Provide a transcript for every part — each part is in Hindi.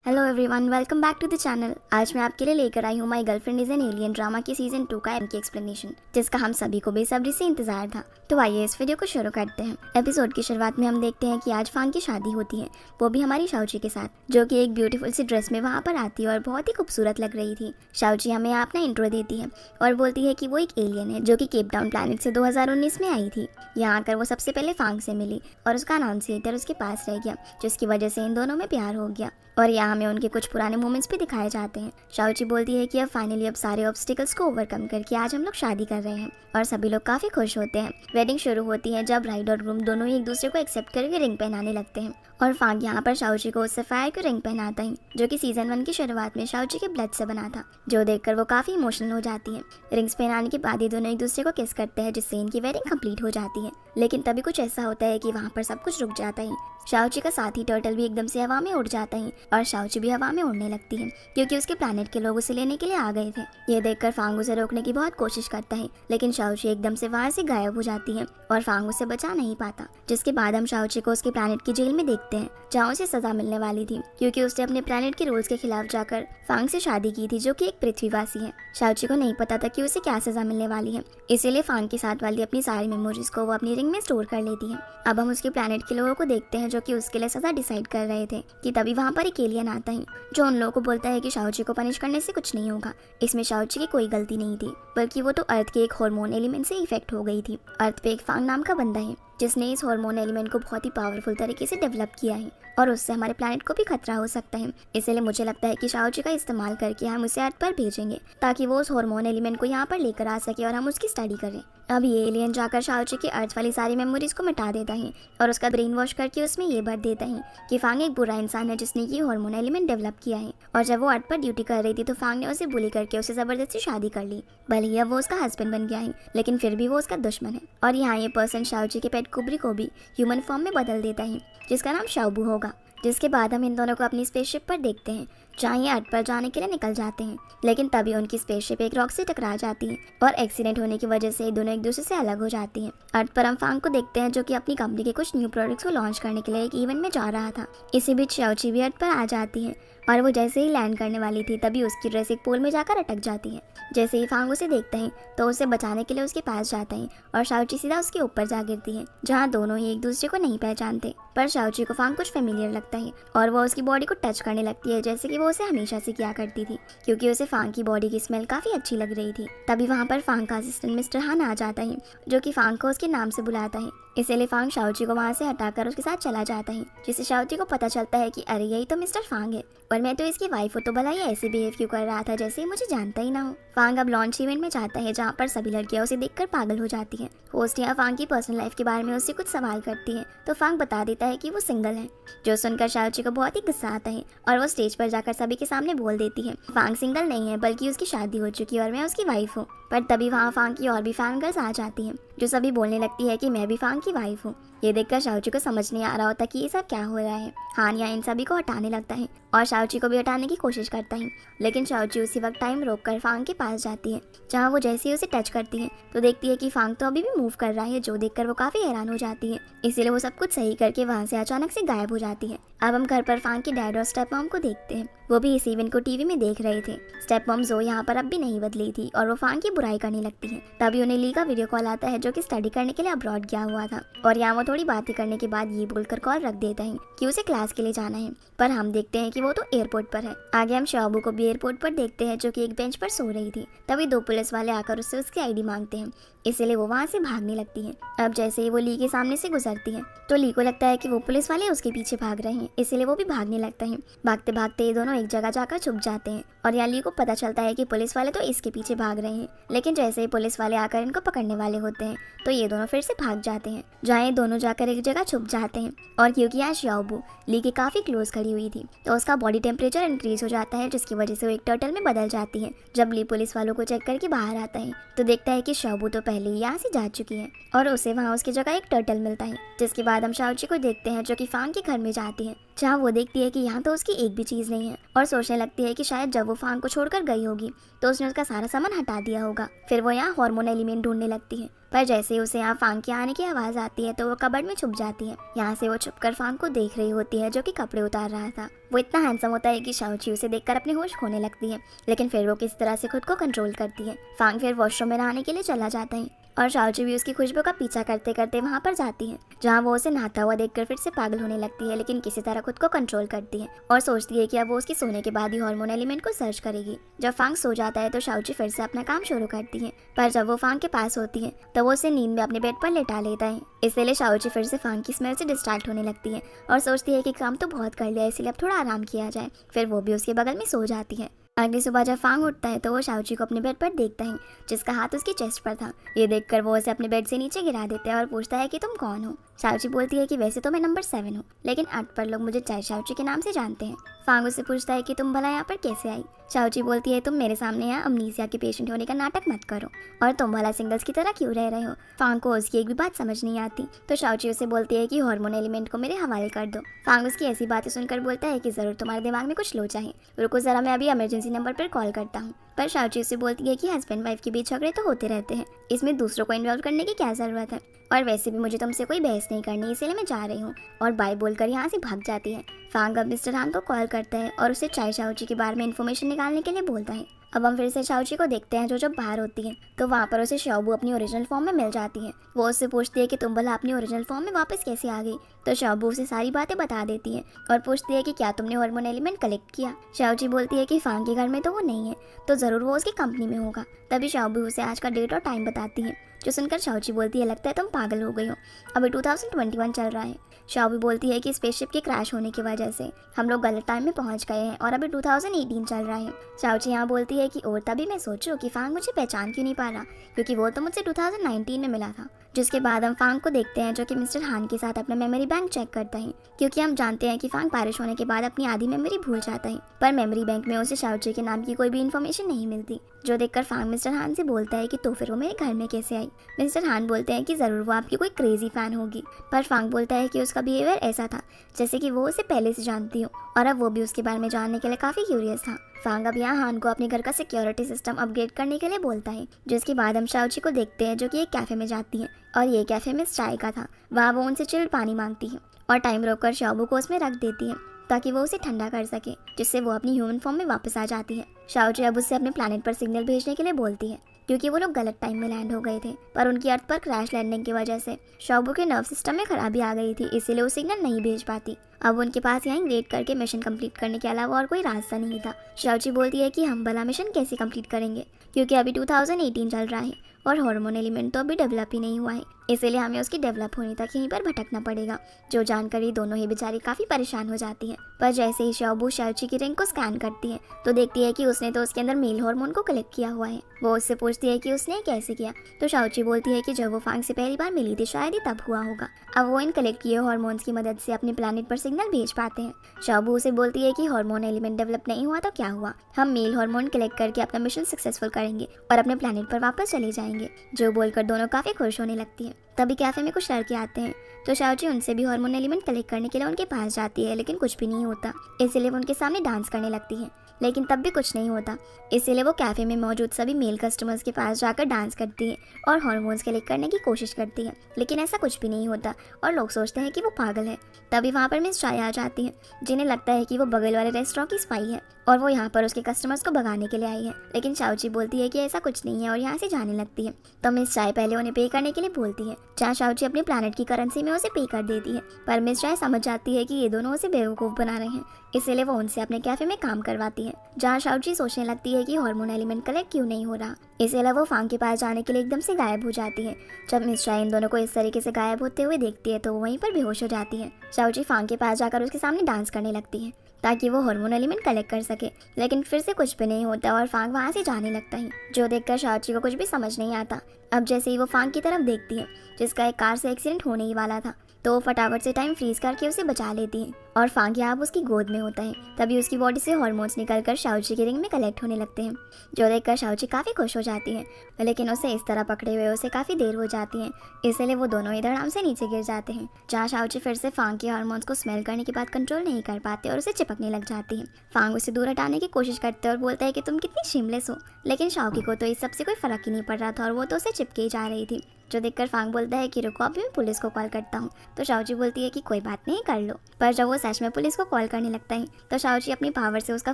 Hello everyone, welcome back to the channel. आज मैं आपके लिए लेकर आई हूँ my girlfriend is an alien drama की सीजन 2 का की एक्सप्लेनेशन, जिसका हम सभी को बेसब्री से इंतजार था। तो आइए इस वीडियो को शुरू करते हैं। एपिसोड की शुरुआत में हम देखते हैं कि आज फांग की शादी होती है, वो भी हमारी शाओची के साथ, जो कि एक ब्यूटीफुल सी ड्रेस में वहाँ पर आती है और बहुत ही खूबसूरत लग रही थी। शाओची हमें अपना इंट्रो देती है और बोलती है कि वो एक एलियन है जो कि केप टाउन प्लैनेट से 2019 में आई थी। यहाँ आकर वो सबसे पहले फांग से मिली और उसका अनाउंसिएटर उसके पास रह गया, जिसकी वजह से इन दोनों में प्यार हो गया। और यहाँ हमें उनके कुछ पुराने मोमेंट्स भी दिखाए जाते हैं। शाओची बोलती है कि अब सारे ऑब्स्टिकल्स को ओवरकम करके आज हम लोग शादी कर रहे हैं और सभी लोग काफी खुश होते हैं। वेडिंग शुरू होती है जब ब्राइड और ग्रूम दोनों ही एक दूसरे को एक्सेप्ट करके रिंग पहनाने लगते हैं और फांग यहाँ पर शाओची को उससे फायर को रिंग पहनाता है, जो कि सीजन 1 की शुरुआत में शाओची के ब्लड से बना था, जो देखकर वो काफी इमोशनल हो जाती है। रिंग्स पहनाने के बाद ये दोनों एक दूसरे को किस करते हैं, जिससे इनकी वेडिंग कंप्लीट हो जाती है। लेकिन तभी कुछ ऐसा होता है कि वहाँ पर सब कुछ रुक जाता है। शाओची का साथी टर्टल भी एकदम से हवा में उड़ जाता है और शाओची भी हवा में उड़ने लगती है, क्योंकि उसके प्लैनेट के लोग उसे लेने के लिए आ गए थे। ये देखकर फांग उसे रोकने की बहुत कोशिश करता है, लेकिन शाओची एकदम से वहां से गायब हो जाती है और फांग उसे बचा नहीं पाता। जिसके बाद हम शाओची को उसके प्लैनेट की जेल में देखते हैं, जहाँ उसे सजा मिलने वाली थी, क्योंकि उसने अपने प्लैनेट के रूल्स के खिलाफ जाकर फांग से शादी की थी, जो कि एक पृथ्वीवासी है। शाओची को नहीं पता था कि उसे क्या सजा मिलने वाली है, इसीलिए फांग के साथ वाली अपनी सारी मेमोरीज को वो अपनी रिंग में स्टोर कर लेती है। अब हम उसके प्लैनेट के लोगों को देखते हैं, जो कि उसके लिए सजा डिसाइड कर रहे थे, कि तभी वहाँ पर एक एलियन आता है, जो उन लोगों को बोलता है कि शाओची को पनिश करने से कुछ नहीं होगा। इसमें शाओची की कोई गलती नहीं थी, बल्कि वो तो अर्थ के एक हार्मोन एलिमेंट से इफेक्ट हो गई थी। अर्थ पे एक फांग नाम का बंदा है, जिसने इस हार्मोन एलिमेंट को बहुत ही पावरफुल तरीके से डेवलप किया है और उससे हमारे प्लैनेट को भी खतरा हो सकता है। इसलिए मुझे लगता है कि शाओची का इस्तेमाल करके हम उसे अर्थ पर भेजेंगे, ताकि वो उस हार्मोन एलिमेंट को यहाँ पर लेकर आ सके और हम उसकी स्टडी करें। अब ये एलियन जाकर शाओची की अर्थ वाली सारी मेमोरीज को मिटा देता है और उसका ब्रेन वॉश करके उसमें ये भर देता है कि फांग एक बुरा इंसान है जिसने ये हार्मोन एलिमेंट डेवलप किया है। और जब वो अर्थ पर ड्यूटी कर रही थी तो फांग ने उसे बुली करके उसे जबरदस्ती शादी कर ली। भले ही अब वो उसका हस्बैंड बन गया है, लेकिन फिर भी वो उसका दुश्मन है। और यहाँ ये पर्सन शाओची के पेट कुबरी को भी ह्यूमन फॉर्म में बदल देता है, जिसका नाम शाओबू होगा। जिसके बाद हम इन दोनों को अपनी स्पेसशिप पर देखते हैं, जहाँ ये अर्थ पर जाने के लिए निकल जाते हैं। लेकिन तभी उनकी स्पेसशिप एक रॉक से टकरा जाती है और एक्सीडेंट होने की वजह से दोनों एक दूसरे से अलग हो जाती हैं। अर्थ पर हम फांग को देखते हैं, जो कि अपनी कंपनी के कुछ न्यू प्रोडक्ट्स को लॉन्च करने के लिए एक इवेंट में जा रहा था। इसी बीच शाओची भी अर्थ पर आ जाती है और वो जैसे ही लैंड करने वाली थी, तभी उसकी ड्रेस एक पोल में जाकर अटक जाती है। जैसे ही फांग उसे देखता है तो उसे बचाने के लिए उसके पास जाता है और शाओची सीधा उसके ऊपर जा गिरती है, जहाँ दोनों ही एक दूसरे को नहीं पहचानते। पर शाओची को फांग कुछ फेमिलियर लगता है और वो उसकी बॉडी को टच करने लगती है, जैसे कि वो उसे हमेशा से किया करती थी, क्योंकि उसे फांग की बॉडी की स्मेल काफी अच्छी लग रही थी। तभी वहाँ पर फांग का असिस्टेंट मिस्टर हान आ जाता है, जो कि फांग को उसके नाम से बुलाता है। इसलिए फांग शाओची को वहाँ से हटाकर उसके साथ चला जाता है, जिससे शाओची को पता चलता है कि अरे यही तो मिस्टर फांग है और मैं तो इसकी वाइफ हूँ, तो भला ये ऐसे बिहेव क्यों कर रहा था जैसे मुझे जानता ही ना हो। फांग अब लॉन्च इवेंट में जाता है, जहाँ पर सभी लड़कियां उसे देखकर पागल हो जाती हैं। होस्ट यहाँ फांग की पर्सनल लाइफ के बारे में उससे कुछ सवाल करती है, तो फांग बता देता है कि वो सिंगल है, जो सुनकर शाओची को बहुत ही गुस्सा आता है और वो स्टेज पर जाकर सभी के सामने बोल देती है फांग सिंगल नहीं है, बल्कि उसकी शादी हो चुकी है और मैं उसकी वाइफ हूँ। पर तभी वहाँ फांग की और भी फैन गर्ल्स आ जाती हैं, जो सभी बोलने लगती है कि मैं भी फांग की वाइफ हूँ। ये देखकर शाओची को समझ नहीं आ रहा होता कि ये सब क्या हो रहा है। हान यहाँ इन सभी को हटाने लगता है और शाओची को भी हटाने की कोशिश करता है, लेकिन शाओची उसी वक्त टाइम रोककर फांग के पास जाती है, जहाँ वो जैसे ही उसे टच करती है तो देखती है कि फांग तो अभी भी मूव कर रहा है, जो देखकर वो काफी हैरान हो जाती है। इसीलिए वो सब कुछ सही करके वहाँ से अचानक से गायब हो जाती है। अब हम घर पर फांग के डैड और स्टेप मॉम को देखते हैं, वो भी इस इवेंट को टीवी में देख रहे थे। स्टेप मॉम जो यहाँ पर अब भी नहीं बदली थी और वो फांग की बुराई करने लगती है। तभी उन्हें ली का वीडियो कॉल आता है, जो कि स्टडी करने के लिए अब्रॉड गया हुआ था, और यहाँ वो थोड़ी बातें करने के बाद ये बोलकर कॉल रख देता है कि उसे क्लास के लिए जाना है। पर हम देखते हैं कि वो तो एयरपोर्ट पर है। आगे हम शाओबू को भी एयरपोर्ट पर देखते हैं, जो कि एक बेंच पर सो रही थी। तभी 2 पुलिस वाले आकर उससे उसकी आईडी मांगते हैं, इसलिए वो वहाँ से भागने लगती है। अब जैसे ही वो ली के सामने से गुजरती है तो ली को लगता है कि वो पुलिस वाले उसके पीछे भाग रहे हैं, इसलिए वो भी भागने लगता है। भागते भागते ये दोनों एक जगह जाकर छुप जाते हैं और यहाँ ली को पता चलता है कि पुलिस वाले तो इसके पीछे भाग रहे हैं। लेकिन जैसे ही पुलिस वाले आकर इनको पकड़ने वाले होते हैं तो ये दोनों फिर से भाग जाते हैं, जहाँ ये दोनों जाकर एक जगह छुप जाते हैं। और क्योंकि यहाँ शाओबू ली के काफी क्लोज खड़ी हुई थी तो उसका बॉडी टेम्परेचर इंक्रीज हो जाता है, जिसकी वजह से वो एक टर्टल में बदल जाती है। जब ली पुलिस वालों को चेक करके बाहर आता है तो देखता है कि शाओबू तो पहले ही यहाँ से जा चुकी है और उसे वहाँ उसकी जगह एक टर्टल मिलता है। जिसके बाद हम शाओची को देखते हैं, जो कि फांग के घर में जाती है, जहाँ वो देखती है कि यहाँ तो उसकी एक भी चीज़ नहीं है और सोचने लगती है कि शायद जब वो फांग को छोड़कर गई होगी तो उसने उसका सारा सामान हटा दिया होगा। फिर वो यहाँ हार्मोन एलिमेंट ढूंढने लगती है पर जैसे ही उसे यहाँ फांग के आने की आवाज़ आती है तो वो कबर्ड में छुप जाती है। यहाँ से वो छुपकर फांग को देख रही होती है जो कि कपड़े उतार रहा था। वो इतना हैंडसम होता है कि शाओची उसे देखकर अपने होश खोने लगती है, लेकिन फिर वो किस तरह से खुद को कंट्रोल करती है। फांग फिर वॉशरूम में नहाने के लिए चला जाता है और शाओची भी उसकी खुशबू का पीछा करते करते वहाँ पर जाती है, जहाँ वो उसे नहाता हुआ देखकर फिर से पागल होने लगती है, लेकिन किसी तरह खुद को कंट्रोल करती है और सोचती है कि अब वो उसकी सोने के बाद ही हार्मोन एलिमेंट को सर्च करेगी। जब फांग सो जाता है तो शाओची फिर से अपना काम शुरू करती है, पर जब वो फांग के पास होती है तो वो उसे नींद में अपने बेड पर लेटा लेता है। इसलिए शाओची फिर से फांग की स्मेल से डिस्ट्रैक्ट होने लगती है और सोचती है कि काम तो बहुत कर लिया, इसलिए अब थोड़ा आराम किया जाए। फिर वो भी उसके बगल में सो जाती है। अगली सुबह जब फांग उठता है तो वो शाओची को अपने बेड पर देखता है, जिसका हाथ उसकी चेस्ट पर था। ये देखकर वो उसे अपने बेड से नीचे गिरा देता है और पूछता है कि तुम कौन हो। शाओची बोलती है कि वैसे तो मैं नंबर 7 हूँ, लेकिन अर्थ पर लोग मुझे चाय शाओची के नाम से जानते हैं। फांग उससे पूछता है कि तुम भला यहाँ पर कैसे आई। शाओची बोलती है तुम मेरे सामने यहाँ अमनीसिया के पेशेंट होने का नाटक मत करो, और तुम भला सिंगल्स की तरह क्यों रह रहे हो। फांग को उसकी एक भी बात समझ नहीं आती, तो शाओची उसे बोलती है कि हार्मोन एलिमेंट को मेरे हवाले कर दो। फांग उसकी ऐसी बातें सुनकर बोलता है कि जरूर तुम्हारे दिमाग में कुछ लोचा है, रुको जरा मैं अभी इमरजेंसी नंबर पर कॉल करता हूँ। पर शाओची उसे बोलती है कि हस्बैंड वाइफ के बीच झगड़े तो होते रहते हैं, इसमें दूसरों को इन्वॉल्व करने की क्या जरूरत है, और वैसे भी मुझे तुमसे कोई बहस नहीं करनी, इसलिए मैं जा रही हूँ, और बाय बोलकर यहाँ से भाग जाती है। फांग अब मिस्टर हान को कॉल करता है और उसे चाय शाओची के बारे में इन्फॉर्मेशन निकालने के लिए बोलता है। अब हम फिर से शाओची को देखते हैं जो जब बाहर होती है तो वहाँ पर उसे शाओबू अपनी ओरिजिनल फॉर्म में मिल जाती है। वो उससे पूछती है कि तुम भला अपनी ओरिजिनल फॉर्म में वापस कैसे आ गई, तो शाओबू उसे सारी बातें बता देती है और पूछती है कि क्या तुमने हार्मोन एलिमेंट कलेक्ट किया। शाओची बोलती है कि फांग के घर में तो वो नहीं है, तो ज़रूर वो उसकी कंपनी में होगा। तभी शाओबू उसे आज का डेट और टाइम बताती है, जो सुनकर शाओची बोलती है लगता है तुम पागल हो गई हो, अभी 2021 चल रहा है। शाओबी बोलती है कि स्पेसशिप के क्रैश होने की वजह से हम लोग गलत टाइम में पहुंच गए हैं और अभी 2018 चल रहा है। शाओची यहाँ बोलती है कि और तभी मैं सोचूं कि फांग मुझे पहचान क्यों नहीं पा रहा, क्योंकि वो तो मुझसे 2019 में मिला था। जिसके बाद हम फांग को देखते हैं जो कि मिस्टर हान के साथ अपना मेमोरी बैंक चेक करता है, क्योंकि हम जानते हैं कि फांग बारिश होने के बाद अपनी आधी मेमोरी भूल जाता है, पर मेमोरी बैंक में उसे शाओची के नाम की कोई भी इन्फॉर्मेशन नहीं मिलती। जो देखकर फांग मिस्टर हान से बोलता है कि तो फिर वो मेरे घर में कैसे आई। मिस्टर हान बोलते हैं कि ज़रूर वो आपकी कोई क्रेजी फैन होगी, पर फांग बोलता है कि उसका बिहेवियर ऐसा था जैसे कि वो उसे पहले से जानती हो, और अब वो भी उसके बारे में जानने के लिए काफ़ी क्यूरियस था। फांग अब यहाँ हान को अपने घर का सिक्योरिटी सिस्टम अपग्रेड करने के लिए बोलता है। जिसके बाद हम शाओची को देखते हैं जो कि एक कैफ़े में जाती है, और ये कैफ़े मिस चाय का था। वहाँ वो उनसे चिल्ड पानी मांगती है और टाइम रोककर शाओबू को उसमें रख देती है ताकि वो उसे ठंडा कर सके, जिससे वो अपनी ह्यूमन फॉर्म में वापस आ जाती है। शाओची अब उससे अपने प्लैनेट पर सिग्नल भेजने के लिए बोलती है, क्योंकि वो लोग गलत टाइम में लैंड हो गए थे, पर उनकी अर्थ पर क्रैश लैंडिंग की वजह से शाओबू के नर्व सिस्टम में खराबी आ गई थी, इसीलिए वो सिग्नल नहीं भेज पाती। अब उनके पास यहाँ वेट करके मिशन कंप्लीट करने के अलावा और कोई रास्ता नहीं था। शाओची बोलती है कि हम भला मिशन कैसे कंप्लीट करेंगे, क्योंकि अभी 2018 चल रहा है और हार्मोन एलिमेंट तो अभी डेवलप ही नहीं हुआ है, इसीलिए हमें उसकी डेवलप होने तक यहीं पर भटकना पड़ेगा। जो जानकर ये दोनों ही बेचारी काफ़ी परेशान हो जाती है। पर जैसे ही शाओबू शाओची की रिंग को स्कैन करती है तो देखती है कि उसने तो उसके अंदर मेल हार्मोन को कलेक्ट किया हुआ है। वो उससे पूछती है कि उसने कैसे किया, तो शाओची बोलती है कि जब वो फांग से पहली बार मिली थी शायद ही तब हुआ होगा। अब वो इन कलेक्ट किए हार्मोन्स की मदद से अपने प्लैनेट पर सिग्नल भेज पाते हैं। शाओबू उसे बोलती है कि हार्मोन एलिमेंट डेवलप नहीं हुआ तो क्या हुआ, हम मेल हार्मोन कलेक्ट करके अपना मिशन सक्सेसफुल करेंगे और अपने प्लैनेट पर वापस चले जाएंगे। जो बोलकर दोनों काफ़ी खुश होने लगती है। तभी कैफ़े में कुछ लड़के आते हैं, तो शाओची उनसे भी हार्मोन एलिमेंट कलेक्ट करने के लिए उनके पास जाती है, लेकिन कुछ भी नहीं होता। इसलिए वो उनके सामने डांस करने लगती है, लेकिन तब भी कुछ नहीं होता। इसीलिए वो कैफ़े में मौजूद सभी मेल कस्टमर्स के पास जाकर डांस करती है और हार्मोन्स कलेक्ट करने की कोशिश करती है, लेकिन ऐसा कुछ भी नहीं होता और लोग सोचते हैं कि वो पागल है। तभी वहाँ पर मिस चाय आ जाती है, जिन्हें लगता है कि वो बगल वाले रेस्टोरेंट की स्पाई है और वो यहाँ पर उसके कस्टमर्स को भगाने के लिए आई है, लेकिन शाओची बोलती है कि ऐसा कुछ नहीं है और यहाँ से जाने लगती है। तो मिस चाय पहले उन्हें पे करने के लिए बोलती है, जहाँ शाओची अपने प्लैनेट की करेंसी में उसे पे कर देती है, पर मिस चाय समझ जाती है कि ये दोनों उसे बेवकूफ़ बना रहे हैं, इसीलिए वो उनसे अपने कैफ़े में काम करवाती है, जहाँ शाओची सोचने लगती है कि हार्मोन एलिमेंट कलेक्ट क्यों नहीं हो रहा। इसीलिए वो फांग के पास जाने के लिए एकदम से गायब हो जाती है। जब मिस चाय इन दोनों को इस तरीके से गायब होते हुए देखती है तो वो वहीं पर बेहोश हो जाती है। शाओची फांग के पास जाकर उसके सामने डांस करने लगती है ताकि वो हार्मोन एलिमेंट कलेक्ट कर सके, लेकिन फिर से कुछ भी नहीं होता और फांग वहाँ से जाने लगता है, जो देखकर शाओची को कुछ भी समझ नहीं आता। अब जैसे ही वो फांग की तरफ देखती है, जिसका एक कार से एक्सीडेंट होने ही वाला था, तो वो फटाफट से टाइम फ्रीज करके उसे बचा लेती है और फांग यहाँ उसकी गोद में होता है। तभी उसकी बॉडी से हार्मोन्स निकलकर शाओची की रिंग में कलेक्ट होने लगते हैं, जो देखकर शाओची काफ़ी खुश हो जाती है, लेकिन उसे इस तरह पकड़े हुए उसे काफ़ी देर हो जाती है, इसलिए वो दोनों इधर आराम से नीचे गिर जाते हैं, जहाँ शाओची फिर से फांग के हार्मोन्स को स्मेल करने के बाद कंट्रोल नहीं कर पाते और उसे चिपकने लग जाती है। फांग उसे दूर हटाने की कोशिश करते हैं और बोलता है कि तुम कितनी शिमलेस हो, लेकिन शाओकी को तो इस सबसे कोई फर्क ही नहीं पड़ रहा था और वो तो उसे चिपके ही जा रही थी, जो देखकर फांग बोलता है कि रुको अभी मैं पुलिस को कॉल करता हूँ। तो शाओची बोलती है कि कोई बात नहीं, कर लो। पर जब वो सच में पुलिस को कॉल करने लगता है तो शाओची अपनी पावर से उसका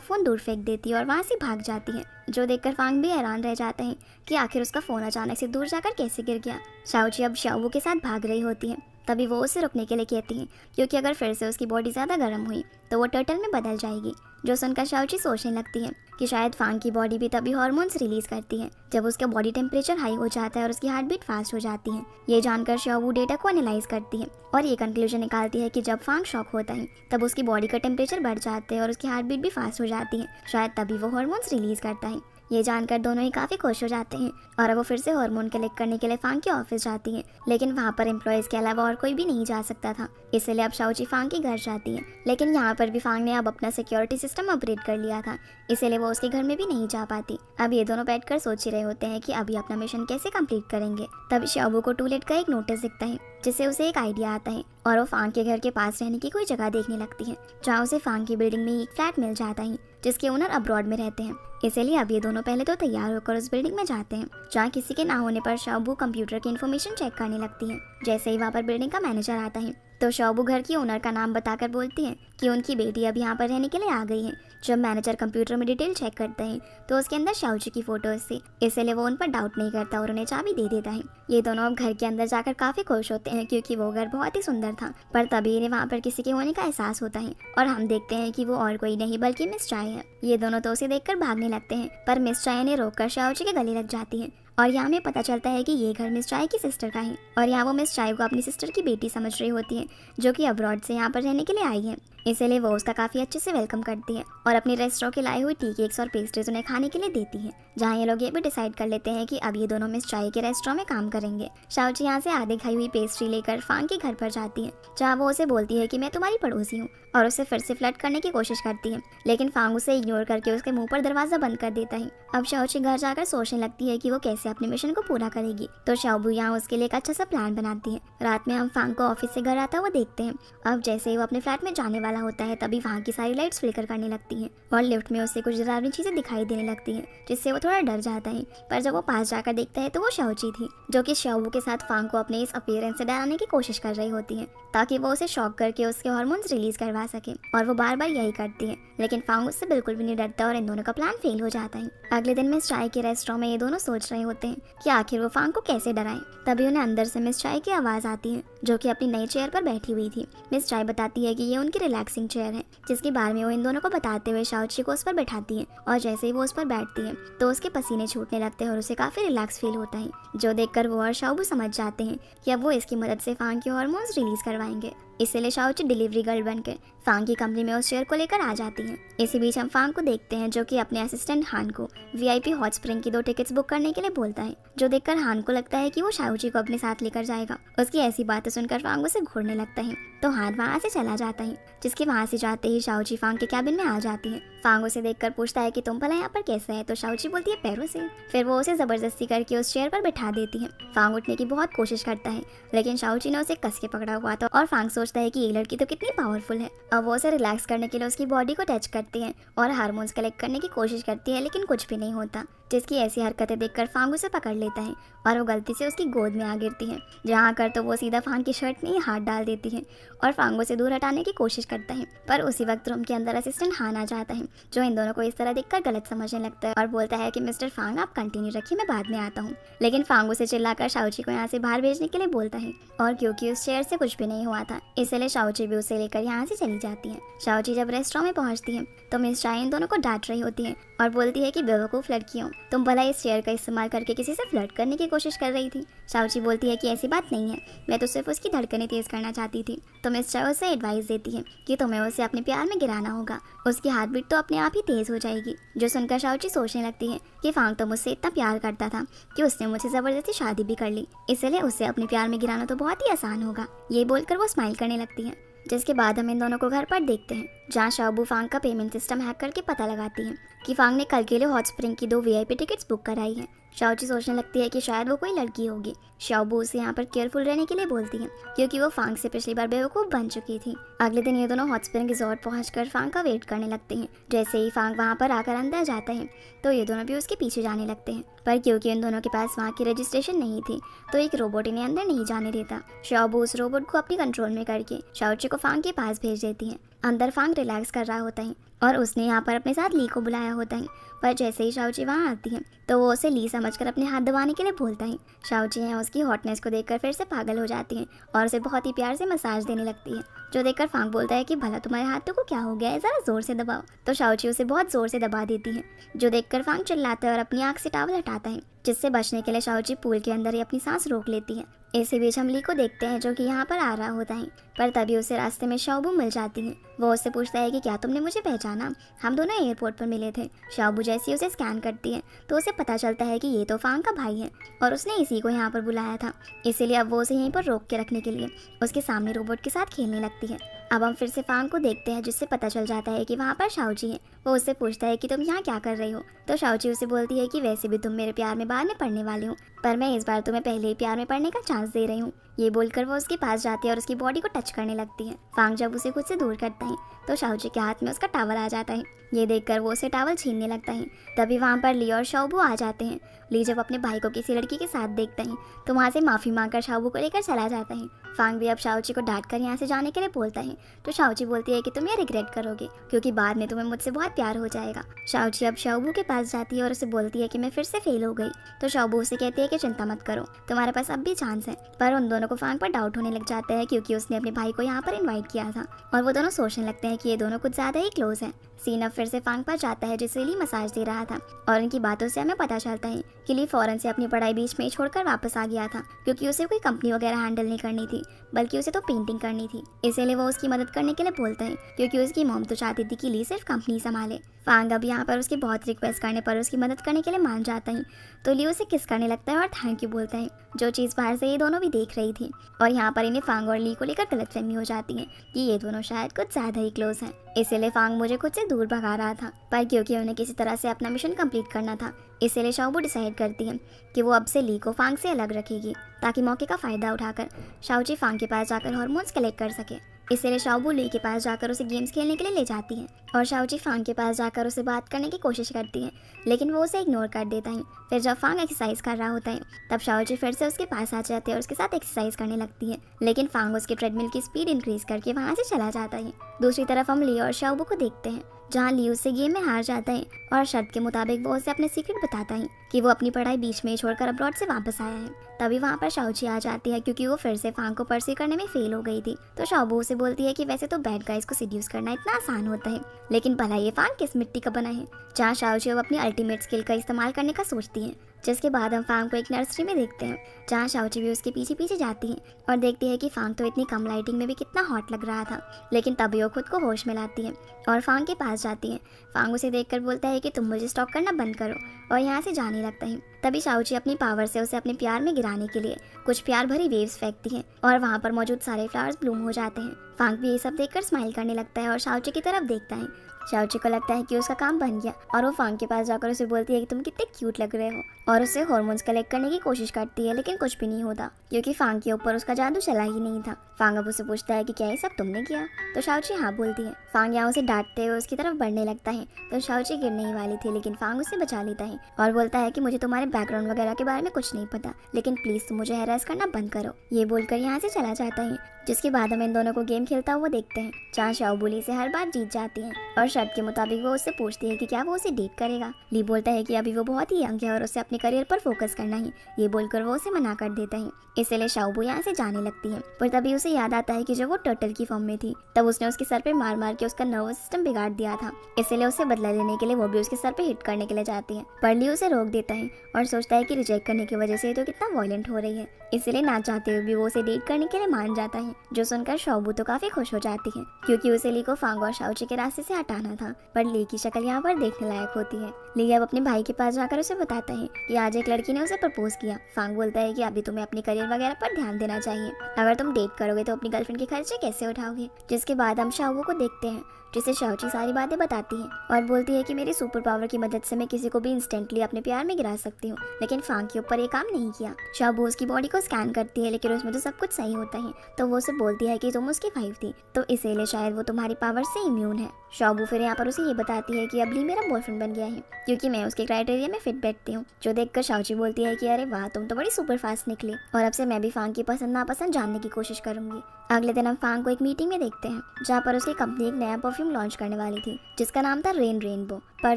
फ़ोन दूर फेंक देती है और वहाँ से भाग जाती है, जो देखकर फांग भी हैरान रह जाता है कि आखिर उसका फ़ोन अचानक से दूर जाकर कैसे गिर गया। शाओची अब शाओवू के साथ भाग रही होती है, तभी वो उसे रुकने के लिए कहती है, क्योंकि अगर फिर से उसकी बॉडी ज़्यादा गर्म हुई तो वो टर्टल में बदल जाएगी, जो सुनकर शाओची सोचने लगती है कि शायद फांग की बॉडी भी तभी हार्मोन्स रिलीज करती है जब उसका बॉडी टेम्परेचर हाई हो जाता है और उसकी हार्ट बीट फास्ट हो जाती है। ये जानकर शाओवू डेटा को एनालाइज करती है और ये कंक्लूजन निकालती है कि जब फांग शॉक होता है तब उसकी बॉडी का टेम्परेचर बढ़ जाता है और उसकी हार्ट बीट भी फास्ट हो जाती है, शायद तभी वो हार्मोन्स रिलीज करता है। ये जानकर दोनों ही काफ़ी खुश हो जाते हैं और अब वो फिर से हार्मोन कलेक्ट करने के लिए फांग के ऑफिस जाती है, लेकिन वहाँ पर एम्प्लॉयज़ के अलावा और कोई भी नहीं जा सकता था, इसलिए अब शाओची फांग के घर जाती है। लेकिन यहाँ पर भी फांग ने अब अपना सिक्योरिटी सिस्टम अपग्रेड कर लिया था, इसलिए वो उसके घर में भी नहीं जा पाती। अब ये दोनों बैठकर सोच ही रहे होते हैं कि अभी अपना मिशन कैसे कंप्लीट करेंगे। तभी शाओवू को टूलेट का एक नोटिस दिखता है, जिससे उसे एक आइडिया आता है और वो फांग के घर के पास रहने की कोई जगह देखने लगती है, जहाँ उसे फांग की बिल्डिंग में एक फ्लैट मिल जाता है जिसके ओनर अब्रॉड में रहते हैं। इसलिए अब ये दोनों पहले तो तैयार होकर उस बिल्डिंग में जाते हैं, जहाँ किसी के ना होने पर शाओवू कंप्यूटर की इन्फॉर्मेशन चेक करने लगती है। जैसे ही वहाँ पर बिल्डिंग का मैनेजर आता है तो शाओवू घर की ओनर का नाम बताकर बोलती है कि उनकी बेटी अब यहाँ पर रहने के लिए आ गई है। जब मैनेजर कंप्यूटर में डिटेल चेक करते हैं तो उसके अंदर शाओची की फोटोज थी, इसलिए वो उन पर डाउट नहीं करता और उन्हें चाबी दे देता है। ये दोनों अब घर के अंदर जाकर काफ़ी खुश होते हैं, क्योंकि वो घर बहुत ही सुंदर था। पर तभी इन्हें वहाँ पर किसी के होने का एहसास होता है और हम देखते हैं कि वो और कोई नहीं बल्कि मिस चाय है। ये दोनों तो उसे देखकर भागने लगते हैं, पर मिस चाय ने रोककर शाओची के गले लग जाती है और यहाँ हमें पता चलता है कि ये घर मिस चाय की सिस्टर का है और यहाँ वो मिस चाय को अपनी सिस्टर की बेटी समझ रही होती है, जो कि अब्रॉड से यहाँ पर रहने के लिए आई है। इसलिए वो उसका काफ़ी अच्छे से वेलकम करती है और अपनी रेस्टोरेंट के लाए हुए टी केक्स और पेस्ट्रीज उन्हें खाने के लिए देती है, जहाँ ये लोग ये भी डिसाइड कर लेते हैं कि अब ये दोनों मिस चाय के रेस्टोरेंट में काम करेंगे। शाओची यहाँ से आधे खाई हुई पेस्ट्री लेकर फांग के घर पर जाती है, जहाँ वो उसे बोलती है कि मैं तुम्हारी पड़ोसी हूँ और उसे फिर से फ्लर्ट करने की कोशिश करती है, लेकिन फांग उसे इग्नोर करके उसके मुंह पर दरवाजा बंद कर देता है। अब शाओची घर जाकर सोचने लगती है कि वो कैसे अपने मिशन को पूरा करेगी, तो शाओवू यहाँ उसके लिए एक अच्छा सा प्लान बनाती है। रात में हम फांग को ऑफिस से घर आता हुआ देखते हैं। अब जैसे ही वो अपने फ्लैट में जाने वाला होता है तभी वहाँ की सारी लाइट्स फ्लिकर करने लगती हैं और लिफ्ट में उसे कुछ डरावनी चीजें दिखाई देने लगती हैं, जिससे वो थोड़ा डर जाता है। पर जब वो पास जाकर देखता है तो वो शाओची थी, जो कि शाओवू के साथ फांग को अपने इस अपीयरेंस से डराने की कोशिश कर रही होती है, ताकि वो उसे शॉक करके उसके हार्मोन्स रिलीज करवा सके। और वो बार बार यही करती है, लेकिन फांग उससे बिल्कुल भी नहीं डरता और इन दोनों का प्लान फेल हो जाता है। अगले दिन मिस चाय के रेस्टोरेंट में ये दोनों सोच रहे होते हैं कि आखिर वो फांग को कैसे डराएं। तभी उन्हें अंदर से मिस चाय की आवाज़ आती है, जो कि अपनी नई चेयर पर बैठी हुई थी। मिस चाय बताती है कि ये उनकी रिलैक्सिंग चेयर है, जिसके बारे में वो इन दोनों को बताते हुए शाओची को उस पर बैठाती है और जैसे ही वो उस पर बैठती है तो उसके पसीने छूटने लगते हैं और उसे काफ़ी रिलैक्स फील होता है, जो देखकर वो और शाओवू समझ जाते हैं कि अब वो इसकी मदद से फांग के हार्मोन्स रिलीज करवाएंगे। इसलिए शाओची डिलीवरी गर्ल बनकर फांग की कंपनी में उस शेयर को लेकर आ जाती हैं। इसी बीच हम फांग को देखते हैं, जो कि अपने असिस्टेंट हान को वीआईपी हॉट स्प्रिंग की 2 टिकट्स बुक करने के लिए बोलता है, जो देखकर हान को लगता है कि वो शाओची को अपने साथ लेकर जाएगा। उसकी ऐसी बातें सुनकर फांग उसे घूरने लगता है, तो हान वहाँ से चला जाता है, जिसके वहाँ से जाते ही शाओची फांग के कैबिन में आ जाती है। फांग उसे देखकर पूछता है कि तुम भला यहाँ पर कैसे है, तो शाओची बोलती है पैरों से। फिर वो उसे जबरदस्ती करके उस चेयर पर बैठा देती है। फांग उठने की बहुत कोशिश करता है, लेकिन शाओची ने उसे कस के पकड़ा हुआ था और फांग सोचता है कि ये लड़की तो कितनी पावरफुल है। अब वो उसे रिलैक्स करने के लिए उसकी बॉडी को टच करती है और हार्मोन्स कलेक्ट करने की कोशिश करती है, लेकिन कुछ भी नहीं होता, जिसकी ऐसी हरकतें देखकर फांग उसे पकड़ लेता है और वो गलती से उसकी गोद में आ गिरती है, जहाँ आकर तो वो सीधा फांग की शर्ट में ही हाथ डाल देती है और फांग उसे दूर हटाने की कोशिश करता है। पर उसी वक्त रूम के अंदर असिस्टेंट हान आ जाता है, जो इन दोनों को इस तरह देखकर गलत समझने लगता है और बोलता है कि मिस्टर फांग आप कंटिन्यू रखिए, मैं बाद में आता हूँ। लेकिन फांग उसे चिल्लाकर शाओची को यहाँ से बाहर भेजने के लिए बोलता है और क्योंकि उस चेयर से कुछ भी नहीं हुआ था, इसलिए शाओची भी उसे लेकर यहाँ से चली जाती है। शाओची जब रेस्टोरेंट में पहुँचती है तो मिस चाय इन दोनों को डांट रही होती है और बोलती है कि बेवकूफ़ लड़कियों, तुम भला इस चेयर का इस्तेमाल करके किसी से फ्लर्ट करने की कोशिश कर रही थी। शाओची बोलती है कि ऐसी बात नहीं है, मैं तो सिर्फ उसकी धड़कनें तेज करना चाहती थी। तो मिस चाय उसे एडवाइस देती है कि तुम्हें उसे अपने प्यार में गिराना होगा, उसकी हार्ट बीट तो अपने आप ही तेज हो जाएगी। जो सुनकर शाओची सोचने लगती है कि फांग तो मुझसे इतना प्यार करता था कि उसने मुझसे ज़बरदस्ती शादी भी कर ली, इसलिए उसे अपने प्यार में गिराना तो बहुत ही आसान होगा। ये बोलकर वो स्माइल करने लगती है। जिसके बाद हम इन दोनों को घर पर देखते हैं, जहाँ शाओबू फांग का पेमेंट सिस्टम हैक करके पता लगाती है कि फांग ने कल के लिए हॉट स्प्रिंग की 2 VIP टिकट्स बुक कराई हैं। शाओची सोचने लगती है कि शायद वो कोई लड़की होगी। शाओबू उसे यहाँ पर केयरफुल रहने के लिए बोलती है, क्योंकि वो फांग से पिछली बार बेवकूफ़ बन चुकी थी। अगले दिन ये दोनों हॉट स्प्रिंग रिजॉर्ट पहुंचकर फांग का वेट करने लगते हैं। जैसे ही फांग वहाँ पर आकर अंदर जाता है तो ये दोनों भी उसके पीछे जाने लगते हैं, पर क्योंकि इन दोनों के पास वहाँ की रजिस्ट्रेशन नहीं थी तो एक रोबोट इन्हें अंदर नहीं जाने देता। शाओबू उस रोबोट को अपनी कंट्रोल में करके शाओची को फांग के पास भेज देती है। अंदर फांग रिलैक्स कर रहा होता है और उसने यहाँ पर अपने साथ ली को बुलाया होता है, पर जैसे ही शाओची वहाँ आती है तो वो उसे ली समझकर अपने हाथ दबाने के लिए बोलता है। शाओची यहाँ उसकी हॉटनेस को देखकर फिर से पागल हो जाती है और उसे बहुत ही प्यार से मसाज देने लगती है, जो देखकर फांग बोलता है कि भला तुम्हारे हाथों को क्या हो गया है, ज़रा जोर से दबाओ। तो शाओची उसे बहुत जोर से दबा देती है, जो देखकर फांग चिल्लाता है और अपनी आँख से टॉवल हटाता है, जिससे बचने के लिए शाओची पूल के अंदर ही अपनी सांस रोक लेती है। इसी बीच हम ली को देखते हैं, जो कि यहाँ पर आ रहा होता है, पर तभी उसे रास्ते में शाओबू मिल जाती है। वो उससे पूछता है कि क्या तुमने मुझे पहचाना, हम दोनों एयरपोर्ट पर मिले थे। शाओबू जैसे ही उसे स्कैन करती है तो उसे पता चलता है कि ये तो फांग का भाई है और उसने इसी को यहाँ पर बुलाया था, इसीलिए अब वो उसे यहीं पर रोक के रखने के लिए उसके सामने रोबोट के साथ खेलने लगती है। अब हम फिर से फांग को देखते हैं, जिससे पता चल जाता है कि वहाँ पर शाओची है। वो उससे पूछता है कि तुम यहाँ क्या कर रही हो, तो शाओची उसे बोलती है कि वैसे भी तुम मेरे प्यार में बाद में पड़ने वाली हो, पर मैं इस बार तुम्हें पहले ही प्यार में पड़ने का चांस दे रही हूँ। ये बोलकर वो उसके पास जाती है और उसकी बॉडी को टच करने लगती है। फांग जब उसे खुद से दूर करता है तो शाओची के हाथ में उसका टावल आ जाता है। ये देखकर वो उसे टावल छीनने लगता है। तभी वहाँ पर ली और शाओबू आ जाते हैं। ली जब अपने भाई को किसी लड़की के साथ देखता है तो वहाँ से माफ़ी मांगकर शाओबू को लेकर चला जाता है। फांग भी अब शाओची को डांट कर यहाँ से जाने के लिए बोलता है, तो शाओची बोलती है कि तुम ये रिग्रेट करोगे, क्योंकि बाद में तुम्हें मुझसे बहुत प्यार हो जाएगा। शाओची अब शाओबू के पास जाती है और उसे बोलती है कि मैं फिर से फेल हो गई। तो शाओबू उसे कहती है कि चिंता मत करो, तुम्हारे पास अब भी चांस है। पर उन दोनों को फांग पर डाउट होने लग जाता है, क्योंकि उसने अपने भाई को यहाँ पर इन्वाइट किया था और वो दोनों सोचने लगते हैं कि ये दोनों कुछ ज़्यादा ही क्लोज हैं। सीन अब फिर से फांग पर जाता है, जिसे ली मसाज दे रहा था, और उनकी बातों से हमें पता चलता है कि ली फौरन से अपनी पढ़ाई बीच में छोड़कर वापस आ गया था, क्योंकि उसे कोई कंपनी वगैरह हैंडल नहीं करनी थी, बल्कि उसे तो पेंटिंग करनी थी। इसीलिए वो उसकी मदद करने के लिए बोलता है, क्योंकि उसकी मॉम तो चाहती थी कि ली सिर्फ कंपनी संभाले। फांग अब यहाँ पर उसकी बहुत रिक्वेस्ट करने पर उसकी मदद करने के लिए मान जाता है, तो ली उसे किस करने लगता है और थैंक यू बोलता है, जो चीज़ बाहर से ये दोनों भी देख रही थी। और यहाँ पर इन्हें फांग और ली को लेकर गलतफहमी हो जाती है कि ये दोनों शायद कुछ ज़्यादा ही क्लोज हैं। इसीलिए फांग मुझे खुद से दूर भगा रहा था, पर क्योंकि उन्हें किसी तरह से अपना मिशन कंप्लीट करना था, इसीलिए शाओबू डिसाइड करती है कि वो अब से ली को फांग से अलग रखेगी, ताकि मौके का फ़ायदा उठाकर शाओची फांग के पास जाकर हार्मोन्स कलेक्ट कर सके। इसीलिए शाओबू ली के पास जाकर उसे गेम्स खेलने के लिए ले जाती है और शाओची फांग के पास जाकर उसे बात करने की कोशिश करती है, लेकिन वो उसे इग्नोर कर देता है। फिर जब फांग एक्सरसाइज कर रहा होता है तब शाओची फिर से उसके पास आ जाती है और उसके साथ एक्सरसाइज करने लगती है, लेकिन फांग उसके ट्रेडमिल की स्पीड इंक्रीज करके वहाँ से चला जाता है। दूसरी तरफ हम ली और शाओबू को देखते हैं, जहाँ ली उससे गेम में हार जाता है और शर्त के मुताबिक वो उसे अपने सीक्रेट बताता है कि वो अपनी पढ़ाई बीच में ही छोड़कर अब्रॉड से वापस आया है। तभी वहाँ पर शाओची आ जाती है, क्योंकि वो फिर से फांग को परस्यू करने में फेल हो गई थी। तो शाओबू उसे बोलती है कि वैसे तो बैड गाइज को सिड्यूस करना इतना आसान होता है, लेकिन भला ये फांग किस मिट्टी का बना है। जहाँ शाओची अब अपनी अल्टीमेट स्किल का इस्तेमाल करने का सोचती है, जिसके बाद हम फांग को एक नर्सरी में देखते हैं, जहाँ शाओची भी उसके पीछे पीछे जाती है और देखती है कि फांग तो इतनी कम लाइटिंग में भी कितना हॉट लग रहा था। लेकिन तभी वो खुद को होश में लाती है और फांग के पास जाती है। फांग उसे देखकर बोलता है कि तुम मुझे स्टॉक करना बंद करो, और यहाँ से जाने लगता है। तभी शाओची अपनी पावर से उसे अपने प्यार में गिराने के लिए कुछ प्यार भरी वेव्स फेंकती है और वहाँ पर मौजूद सारे फ्लावर्स ब्लूम हो जाते हैं। फांग भी ये सब देखकर स्माइल करने लगता है और शाओची की तरफ देखता है। शाओची को लगता है कि उसका काम बन गया और वो फांग के पास जाकर उसे बोलती है कि तुम कितने क्यूट लग रहे हो, और उससे हार्मोन्स कलेक्ट करने की कोशिश करती है, लेकिन कुछ भी नहीं होता, क्योंकि फांग के ऊपर उसका जादू चला ही नहीं था। फांग अब उसे पूछता है कि क्या ये सब तुमने किया, तो शाओची हाँ बोलती है। फांग यहाँ उसे डांटते हुए उसकी तरफ बढ़ने लगता है, तो शाओची गिरने ही वाली थी, लेकिन फांग उसे बचा लेता है और बोलता है कि मुझे तुम्हारे बैकग्राउंड वगैरह के बारे में कुछ नहीं पता, लेकिन प्लीज तुम मुझे हैरेस करना बंद करो। ये बोलकर यहाँ से चला जाता है। जिसके बाद हम इन दोनों को गेम खेलता हुआ देखते हैं, जहाँ शाओबू ली से हर बार जीत जाती है और शर्त के मुताबिक वो उससे पूछती है कि क्या वो उसे डेट करेगा। ली बोलता है कि अभी वो बहुत ही यंग है और उसे अपने करियर पर फोकस करना है। ये बोलकर वो उसे मना कर देता है। इसलिए शाओबू यहाँ से जाने लगती है, पर तभी उसे याद आता है कि जब वो टर्टल की फॉर्म में थी तब उसने उसके सर पे मार मार के उसका नर्वस सिस्टम बिगाड़ दिया था। इसलिए उसे बदला लेने के लिए वो भी उसके सर पे हिट करने के लिए जाती है, पर ली उसे रोक देता है और सोचता है कि रिजेक्ट करने की वजह से तो कितना वायलेंट हो रही है, इसलिए ना चाहते हुए भी वो उसे डेट करने के लिए मान जाता है। हैं, जो सुनकर शोबू तो काफी खुश हो जाती है क्योंकि उसे ली को फांग और शाओची के रास्ते से हटाना था। पर ली की शक्ल यहाँ पर देखने लायक होती है। ली अब अपने भाई के पास जाकर उसे बताता है कि आज एक लड़की ने उसे प्रपोज किया। फांग बोलता है कि अभी तुम्हें अपने करियर वगैरह पर ध्यान देना चाहिए, अगर तुम डेट करोगे तो अपनी गर्लफ्रेंड के खर्चे कैसे उठाओगे। जिसके बाद हम शाओबू को देखते हैं जिसे शाओची सारी बातें बताती है और बोलती है कि मेरी सुपर पावर की मदद से मैं किसी को भी इंस्टेंटली अपने प्यार में गिरा सकती हूँ, लेकिन फांग के ऊपर ये काम नहीं किया। शाओबू उसकी बॉडी को स्कैन करती है लेकिन उसमें तो सब कुछ सही होता है, तो वो उसे बोलती है कि तुम उसकी वाइफ थी तो इसीलिए शायद वो तुम्हारी पावर से इम्यून है। शाओबू फिर यहाँ पर उसे ये बताती है कि अब ली मेरा बॉयफ्रेंड बन गया है क्योंकि मैं उसके क्राइटेरिया में फिट बैठती हूँ। जो देखकर शाओची बोलती है कि अरे वाह, तुम तो बड़ी सुपर फास्ट निकली और अब से मैं भी फांग की पसंद नापसंद जानने की कोशिश करूंगी। अगले दिन हम फांग को एक मीटिंग में देखते हैं जहाँ पर उसकी कंपनी एक नया परफ्यूम लॉन्च करने वाली थी जिसका नाम था रेनबो। पर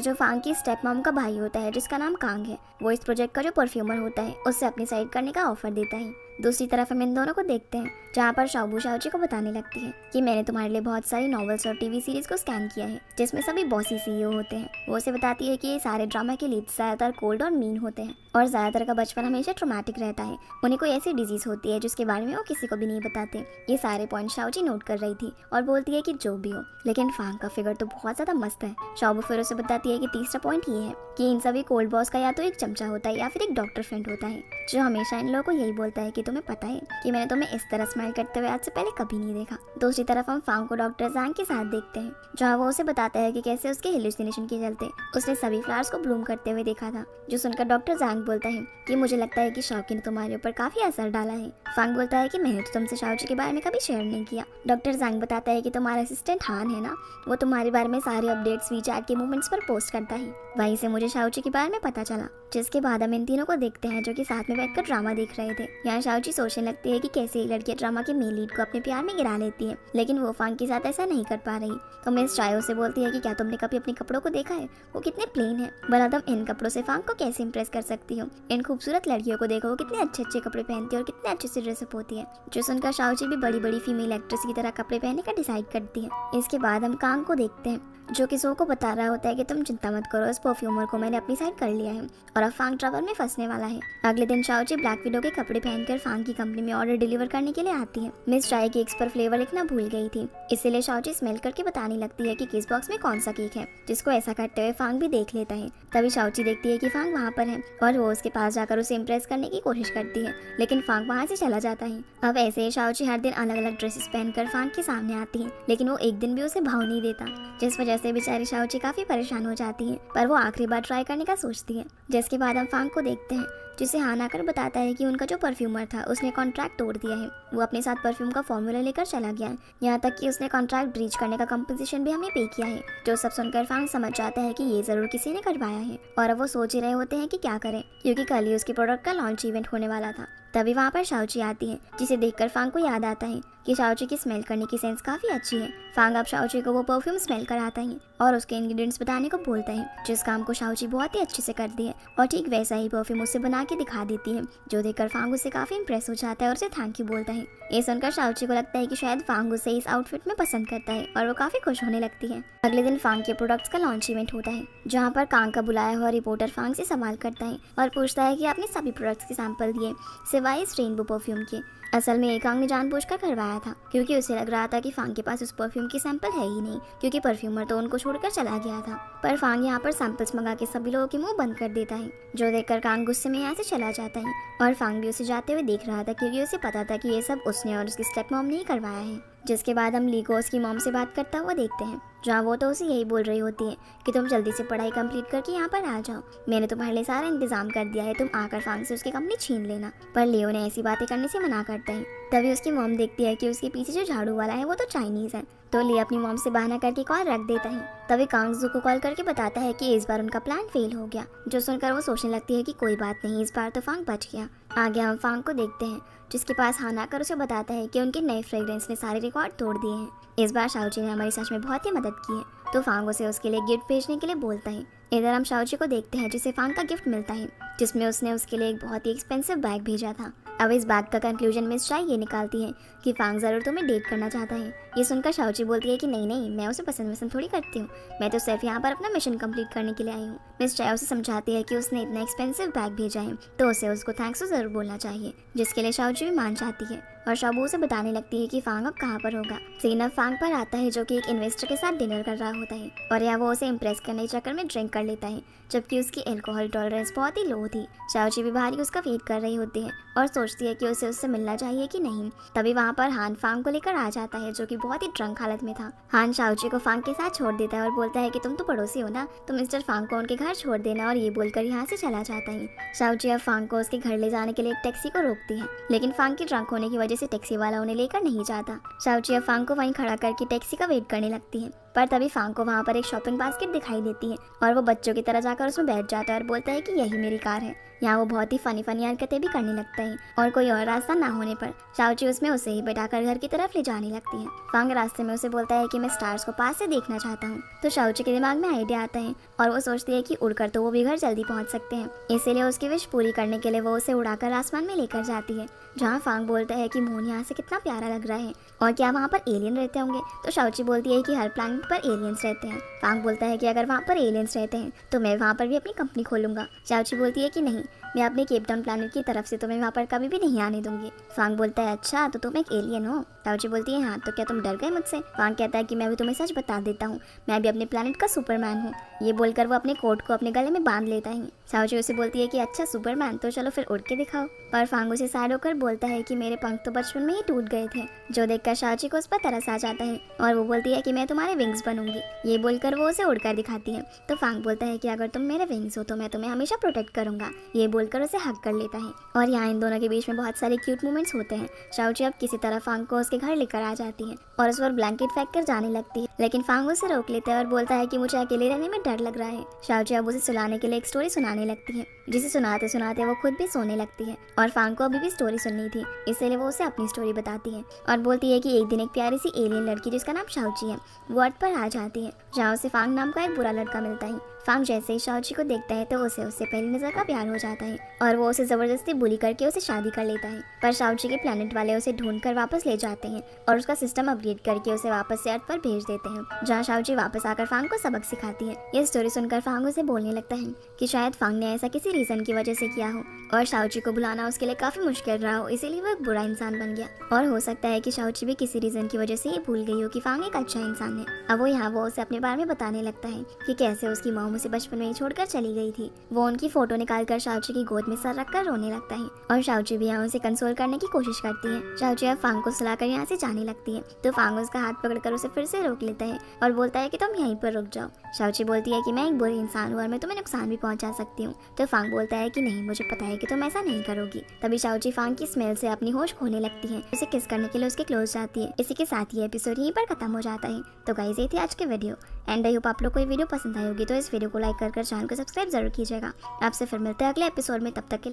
जो फांग की स्टेप मॉम का भाई होता है जिसका नाम कांग है, वो इस प्रोजेक्ट का जो परफ्यूमर होता है उससे अपनी साइड करने का ऑफर देता है। दूसरी तरफ हम इन दोनों को देखते हैं जहाँ पर शाओबू शाओची को बताने लगती है कि मैंने तुम्हारे लिए बहुत सारी नॉवेल्स और टीवी सीरीज को स्कैन किया है जिसमें सभी बॉसी सीईओ होते हैं। वो उसे बताती है कि ये सारे ड्रामा के लीड ज्यादातर कोल्ड और मीन होते हैं और ज्यादातर का बचपन हमेशा ट्रॉमेटिक रहता है। उन्हें कोई ऐसी डिजीज होती है जिसके बारे में वो किसी को भी नहीं बताते। ये सारे पॉइंट शाओची नोट कर रही थी और बोलती है कि जो भी हो, लेकिन फांग का फिगर तो बहुत ज्यादा मस्त है। शाओबू फिर उसे बताती है कि तीसरा पॉइंट ये है कि इन सभी कोल्ड बॉस का या तो एक चमचा होता है या फिर एक डॉक्टर फ्रेंड होता है जो हमेशा इन लोगों को यही बोलता है कि तुम्हें पता है कि मैंने तुम्हें इस तरह स्माइल करते हुए आज से पहले कभी नहीं देखा। दूसरी तरफ हम फांग को डॉक्टर जैंग के साथ देखते हैं जहाँ वो उसे बताता है कि कैसे उसके हेलुसिनेशन के चलते उसने सभी फ्लावर्स को ब्लूम करते हुए देखा था। जो सुनकर डॉक्टर जैंग बोलता है कि मुझे लगता है कि शाओकी ने तुम्हारे ऊपर काफी असर डाला है। फांग बोलता है कि मैंने तो तुमसे शाओची के बारे में कभी शेयर नहीं किया। डॉक्टर जैंग बताता है कि तुम्हारा असिस्टेंट हान है ना, वो तुम्हारे बारे में सारे अपडेट्स वीचैट के मूवमेंट्स पर पोस्ट करता है। वहीं से मुझे शाओची के बारे में पता चला। जिसके बाद हम इन तीनों को देखते हैं जो कि साथ में बैठकर ड्रामा देख रहे थे। यहाँ शाओची सोचने लगती है कि कैसे लड़कियां ड्रामा के मेन लीड को अपने प्यार में गिरा लेती है, लेकिन वो फांग के साथ ऐसा नहीं कर पा रही। तो मिस चायो से बोलती है कि क्या तुमने कभी अपने कपड़ों को देखा है, वो कितने प्लेन है, भला तुम इन कपड़ों से फांग को कैसे इंप्रेस कर सकती हो। इन खूबसूरत लड़कियों को देखो, वो कितने अच्छे अच्छे कपड़े पहनती है और कितने अच्छे से ड्रेसअप होती है। जो सुनकर शाओची भी बड़ी बड़ी फीमेल एक्ट्रेस की तरह कपड़े पहनने का डिसाइड करती है। इसके बाद हम कांग को देखते हैं जो कि जो को बता रहा होता है कि तुम चिंता मत करो, इस परफ्यूमर को मैंने अपनी साइड कर लिया है और अब फांग ट्रबल में फंसने वाला है। अगले दिन शाओची ब्लैक विडो के कपड़े पहनकर फांग की कंपनी में ऑर्डर डिलीवर करने के लिए आती है। मिस चाय केक्स पर फ्लेवर लिखना भूल गई थी, इसीलिए शाओची स्मेल करके बताने लगती है कि किस बॉक्स में कौन सा केक है, जिसको ऐसा करते हुए फांग भी देख लेता है। तभी शाओची देखती है कि फांग वहाँ पर है और वो उसके पास जाकर उसे इम्प्रेस करने की कोशिश करती है, लेकिन फांग वहाँ से चला जाता है। अब ऐसे ही शाओची हर दिन अलग अलग ड्रेसेस पहनकर फांग के सामने आती है, लेकिन वो एक दिन भी उसे भाव नहीं देता, जिस वजह से बेचारी शाओची काफी परेशान हो जाती है। पर वो आखिरी बार ट्राई करने का सोचती है। जिसके बाद हम फांग को देखते हैं जिसे हान आकर बताता है कि उनका जो परफ्यूमर था उसने कॉन्ट्रैक्ट तोड़ दिया है। वो अपने साथ परफ्यूम का फॉर्मूला लेकर चला गया है, यहाँ तक कि उसने कॉन्ट्रैक्ट ब्रीच करने का कंपनसेशन भी हमें पे किया है। जो सब सुनकर फांग समझ जाता है कि ये जरूर किसी ने करवाया है और अब वो सोच ही रहे होते हैं कि क्या करें, क्योंकि कल ही उसके प्रोडक्ट का लॉन्च इवेंट होने वाला था। तभी वहाँ पर शाओची आती है जिसे देखकर फांग को याद आता है कि शाओची की स्मेल करने की सेंस काफी अच्छी है। फांग अब शाओची को वो परफ्यूम स्मेल कराता है और उसके इंग्रेडिएंट्स बताने को बोलता है, जिस काम को शाओची बहुत ही अच्छे से करती है और ठीक वैसा ही परफ्यूम उससे बना के दिखा देती है। जो देखकर फांग उससे काफी इंप्रेस हो जाता है और उसे थैंक यू बोलता है। ये सुनकर शाओची को लगता है कि शायद फांग उसे इस आउटफिट में पसंद करता है और वो काफी खुश होने लगती है। अगले दिन फांग के प्रोडक्ट्स का लॉन्च इवेंट होता है जहाँ पर कांग का बुलाया हुआ रिपोर्टर फांग से सवाल करता है और पूछता है कि आपने सभी प्रोडक्ट्स के सैंपल दिए सिवाय इस रेनबो परफ्यूम के। असल में कांग ने जानबूझकर करवाया था क्योंकि उसे लग रहा था कि फांग के पास उस परफ्यूम की सैंपल है ही नहीं, क्योंकि परफ्यूमर तो उनको छोड़कर चला गया था। पर फांग यहाँ पर सैंपल्स मंगा के सभी लोगों के मुंह बंद कर देता है, जो देखकर कांग गुस्से में यहाँ से चला जाता है और फांग भी उसे जाते हुए देख रहा था क्योंकि उसे पता था कि ये सब उसने और उसकी स्टेप मॉम ने ही करवाया है। जिसके बाद हम ली को उसकी मॉम से बात करता हुआ देखते हैं जहाँ वो तो उसे यही बोल रही होती है कि तुम जल्दी से पढ़ाई कंप्लीट करके यहाँ पर आ जाओ, मैंने तुम्हारे लिए सारा इंतजाम कर दिया है, तुम आकर फांग से उसकी कंपनी छीन लेना। पर लियो ने ऐसी बातें करने से मना करता है। तभी उसकी मॉम देखती है कि उसके पीछे जो झाड़ू वाला है वो तो चाइनीज है, तो लियो अपनी मॉम से बहाना करके कॉल रख देता है। तभी कांग जू को कॉल करके बताता है कि इस बार उनका प्लान फेल हो गया। जो सुनकर वो सोचने लगती है कि कोई बात नहीं, इस बार तो फांग बच गया। आगे हम फांग को देखते हैं जिसके पास हान आकर उसे बताता है कि उनके नए फ्रेग्रेंस ने सारे रिकॉर्ड तोड़ दिए हैं। इस बार शाओची ने हमारी सच में बहुत ही मदद की है, तो फांग उसे उसके लिए गिफ्ट भेजने के लिए बोलता है। इधर हम शाओची को देखते हैं जिसे फांग का गिफ्ट मिलता है, जिसमें उसने उसके लिए एक बहुत ही एक्सपेंसिव बैग भेजा था। अब इस बैग का कंक्लूजन मिस चाय ये निकालती है कि फांग ज़रूर तुम्हें डेट करना चाहता है। ये सुनकर शाओची बोलती है कि नहीं नहीं, मैं उसे पसंद वसंद थोड़ी करती हूँ, मैं तो सिर्फ यहाँ पर अपना मिशन कंप्लीट करने के लिए आई हूँ। मिस चाय उसे समझाती है कि उसने इतना एक्सपेंसिव बैग भेजा है तो उसे उसको थैंक्स तो ज़रूर बोलना चाहिए, जिसके लिए शाओची भी मान जाती है और शाबू उसे बताने लगती है कि फांग अब कहाँ पर होगा। सीन अब फांग पर आता है जो कि एक इन्वेस्टर के साथ डिनर कर रहा होता है और यहाँ वो उसे इम्प्रेस करने के चक्कर में ड्रिंक कर लेता है, जबकि उसकी एल्कोहल टॉलरेंस बहुत ही लो थी। शाओची भी बाहर ही उसका वेट कर रही होती है और सोचती है कि उसे उससे मिलना चाहिए कि नहीं। तभी वहाँ पर हान फांग को लेकर आ जाता है जो कि बहुत ही ड्रंक हालत में था। हान शाओची को फांग के साथ छोड़ देता है और बोलता है कि तुम तो पड़ोसी हो ना, तो मिस्टर फांग को उनके घर छोड़ देना, और ये बोलकर यहाँ से चला जाता है। शाओची अब फांग को उसके घर ले जाने के लिए एक टैक्सी को रोकती है, लेकिन फांग की ड्रंक होने की वजह से टैक्सी वाला उन्हें लेकर नहीं जाता। शाओची अब फांग को वहीं खड़ा करके टैक्सी का वेट करने लगती है, पर तभी फांग को वहाँ पर एक शॉपिंग बास्केट दिखाई देती है और वो बच्चों की तरह जाकर उसमें बैठ जाता है और बोलता है कि यही मेरी कार है। यहाँ वो बहुत ही फनी हरकतें भी करने लगता है और कोई और रास्ता ना होने पर शाओची उसमें उसे ही बैठाकर घर की तरफ ले जाने लगती है। फांग रास्ते में उसे बोलता है कि मैं स्टार्स को पास से देखना चाहता हूँ, तो शाओची के दिमाग में आइडिया आता है और वो सोचती है कि उड़कर तो वो भी घर जल्दी पहुँच सकते हैं, इसीलिए उसकी विश पूरी करने के लिए वो उसे उड़ाकर आसमान में लेकर जाती है। जहाँ फांग बोलता है कि मून यहाँ से कितना प्यारा लग रहा है और क्या वहाँ पर एलियन रहते होंगे, तो शाओची बोलती है कि हर प्लैनेट पर एलियंस रहते हैं। फांग बोलता है कि अगर वहाँ पर एलियंस रहते हैं तो मैं वहाँ पर भी अपनी कंपनी खोलूंगा। शाओची बोलती है कि नहीं, मैं अपने केपटाउन प्लैनेट की तरफ से तुम्हें वहाँ पर कभी भी नहीं आने दूंगी। फांग बोलता है अच्छा, तो तुम एक एलियन हो। शाओची बोलती है हाँ, तो क्या तुम डर गए मुझसे? फांग कहता है कि मैं भी तुम्हें सच बता देता हूँ, मैं भी अपने प्लैनेट का सुपरमैन हूँ। ये बोलकर वो अपने कोट को अपने गले में बांध लेता है। शाओची उसे बोलती है कि अच्छा सुपरमैन, तो चलो फिर उड़ के दिखाओ। पर फांग उसे साइड होकर बोलता है कि मेरे पंख तो बचपन में ही टूट गए थे, जो देखकर शाओची को उस पर तरस आ जाता है और वो बोलती है कि मैं तुम्हारे विंग्स बनूंगी। ये बोलकर वो उसे उड़कर दिखाती है, तो फांग बोलता है कि अगर तुम मेरे विंग्स हो तो मैं तुम्हें हमेशा प्रोटेक्ट करूंगा। ये बोलकर उसे हक कर लेता है और यहाँ इन दोनों के बीच में बहुत सारे क्यूट मोमेंट्स होते हैं। शाओची अब किसी तरह फांग को उसके घर लेकर आ जाती है और उस पर ब्लैंकेट फेंक कर जाने लगती है, लेकिन फांग उसे रोक लेता है और बोलता है कि मुझे अकेले रहने में डर लग रहा है। शाओची अब उसे सुलाने के लिए एक स्टोरी सुनाने लगती है, जिसे सुनाते सुनाते वो खुद भी सोने लगती है और फांग को अभी भी स्टोरी सुननी थी, इसलिए वो उसे अपनी स्टोरी बताती है और बोलती है कि एक दिन एक प्यारी सी एलियन लड़की जिसका नाम शाओची है वो अर्थ पर आ जाती है, जहाँ उसे फांग नाम का एक बुरा लड़का मिलता है। फांग जैसे ही शाओची को देखता है तो उसे उससे पहली नजर का प्यार हो जाता है और वो उसे जबरदस्ती बुली करके उसे शादी कर लेता है। पर शाओची के प्लेनेट वाले उसे ढूंढकर वापस ले जाते हैं और उसका सिस्टम अपग्रेड करके उसे वापस से अर्थ पर भेज देते हैं, जहाँ शाओची वापस आकर फांग को सबक सिखाती है। ये स्टोरी सुनकर फांग उसे बोलने लगता है कि शायद फांग ने ऐसा किसी रीजन की वजह से किया हो और शाओची को बुलाना उसके लिए काफी मुश्किल रहा हो, इसीलिए वो एक बुरा इंसान बन गया। और हो सकता है कि शाओची भी किसी रीजन की वजह से ये भूल गई हो कि फांग एक अच्छा इंसान है। अब वो उसे अपने बारे में बताने लगता है कि कैसे उसकी माँ उसे बचपन में ही छोड़कर चली गई थी। वो उनकी फोटो निकालकर शाओची की गोद में सर रखकर रोने लगता है और शाओची भी यहाँ उसे कंसोल करने की कोशिश करती है। शाओची अब फांग को सुलाकर यहाँ से जाने लगती है, तो फांग उसका हाथ पकड़कर उसे फिर से रोक लेता है और बोलता है कि तुम यहीं पर रुक जाओ। शाओची बोलती है कि मैं एक बुरी इंसान हूँ और मैं तुम्हें नुकसान भी पहुंचा सकती हूँ, तो फांग बोलता है कि नहीं, मुझे पता है कि तुम ऐसा नहीं करोगी। तभी शाओची फांग की स्मेल से अपनी होश खोने लगती है, उसे किस करने के लिए उसके क्लोज जाती है। इसी के साथ ये एपिसोड यहीं पर खत्म हो जाता है। तो गाइस, ये थी आज के वीडियो एंड आई होप आप लोग को ये वीडियो पसंद आई होगी, तो इस वीडियो को लाइक कर चैनल को सब्सक्राइब जरूर कीजिएगा। आपसे फिर मिलते हैं अगले एपिसोड में, तब तक के